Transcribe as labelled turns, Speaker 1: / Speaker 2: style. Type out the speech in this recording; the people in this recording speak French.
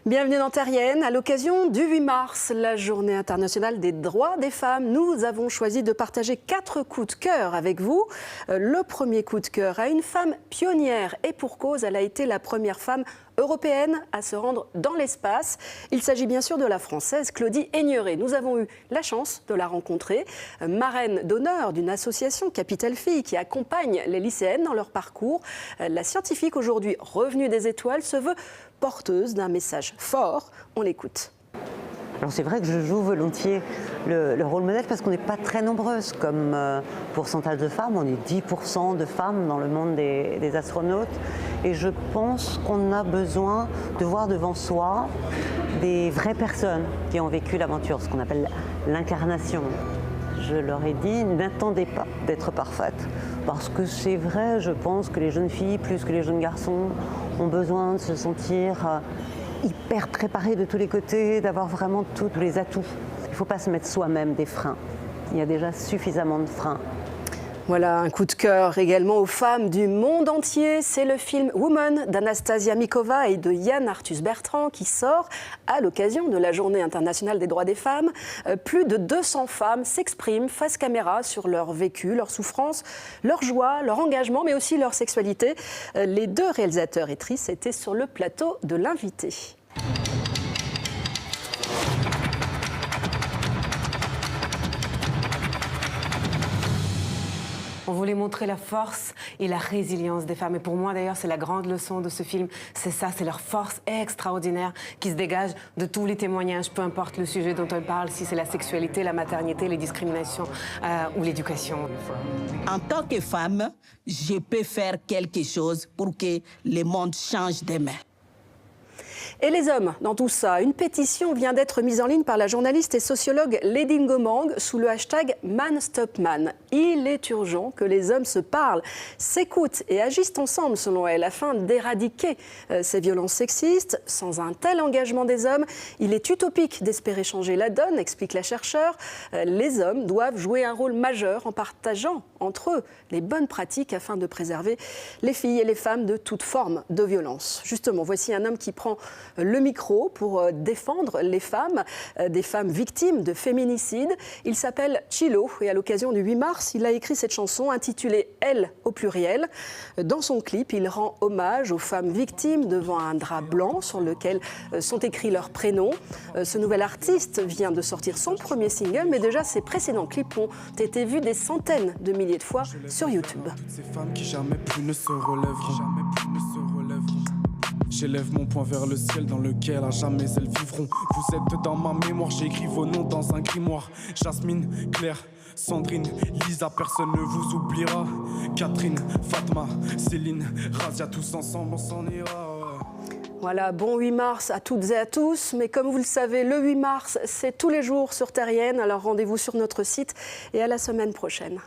Speaker 1: Bienvenue dans Terrienne. À l'occasion du 8 mars, la journée internationale des droits des femmes, nous avons choisi de partager 4 coups de cœur avec vous. Le premier coup de cœur à une femme pionnière et pour cause, elle a été la première femme européenne à se rendre dans l'espace. Il s'agit bien sûr de la Française Claudie Aigneret. Nous avons eu la chance de la rencontrer, marraine d'honneur d'une association Capitale Filles qui accompagne les lycéennes dans leur parcours. La scientifique aujourd'hui revenue des étoiles se veut porteuse d'un message fort. On l'écoute.
Speaker 2: Alors c'est vrai que je joue volontiers le rôle modèle parce qu'on n'est pas très nombreuses comme pourcentage de femmes. On est 10% de femmes dans le monde des astronautes. Et je pense qu'on a besoin de voir devant soi des vraies personnes qui ont vécu l'aventure, ce qu'on appelle l'incarnation. Je leur ai dit, n'attendez pas d'être parfaite. Parce que c'est vrai, je pense que les jeunes filles, plus que les jeunes garçons, ont besoin de se sentir hyper préparées de tous les côtés, d'avoir vraiment tous les atouts. Il ne faut pas se mettre soi-même des freins. Il y a déjà suffisamment de freins.
Speaker 1: Voilà, un coup de cœur également aux femmes du monde entier. C'est le film Woman d'Anastasia Mikova et de Yann Arthus-Bertrand qui sort à l'occasion de la Journée internationale des droits des femmes. Plus de 200 femmes s'expriment face caméra sur leur vécu, leur souffrance, leur joie, leur engagement, mais aussi leur sexualité. Les 2 réalisateurs et actrices étaient sur le plateau de l'invité.
Speaker 3: On voulait montrer la force et la résilience des femmes. Et pour moi, d'ailleurs, c'est la grande leçon de ce film. C'est ça, c'est leur force extraordinaire qui se dégage de tous les témoignages, peu importe le sujet dont on parle, si c'est la sexualité, la maternité, les discriminations ou l'éducation.
Speaker 4: En tant que femme, je peux faire quelque chose pour que le monde change demain.
Speaker 1: Et les hommes, dans tout ça, une pétition vient d'être mise en ligne par la journaliste et sociologue Lady Ngomang sous le hashtag #ManStopMan. Il est urgent que les hommes se parlent, s'écoutent et agissent ensemble, selon elle, afin d'éradiquer ces violences sexistes. Sans un tel engagement des hommes, il est utopique d'espérer changer la donne, explique la chercheure. Les hommes doivent jouer un rôle majeur en partageant entre eux les bonnes pratiques afin de préserver les filles et les femmes de toute forme de violence. Justement, voici un homme qui prend le micro pour défendre les femmes, des femmes victimes de féminicide. Il s'appelle Chilo et à l'occasion du 8 mars, il a écrit cette chanson intitulée « Elle » au pluriel. Dans son clip, il rend hommage aux femmes victimes devant un drap blanc sur lequel sont écrits leurs prénoms. Ce nouvel artiste vient de sortir son premier single, mais déjà ses précédents clips ont été vus des centaines de milliers de fois sur YouTube.
Speaker 5: Ces femmes qui jamais plus ne se relèveront. J'élève mon poing vers le ciel dans lequel à jamais elles vivront. Vous êtes dans ma mémoire, j'écris vos noms dans un grimoire. Jasmine, Claire, Sandrine, Lisa, personne ne vous oubliera. Catherine, Fatma, Céline, Razia, tous ensemble on s'en ira.
Speaker 1: Voilà, bon 8 mars à toutes et à tous. Mais comme vous le savez, le 8 mars, c'est tous les jours sur Terrienne. Alors rendez-vous sur notre site et à la semaine prochaine.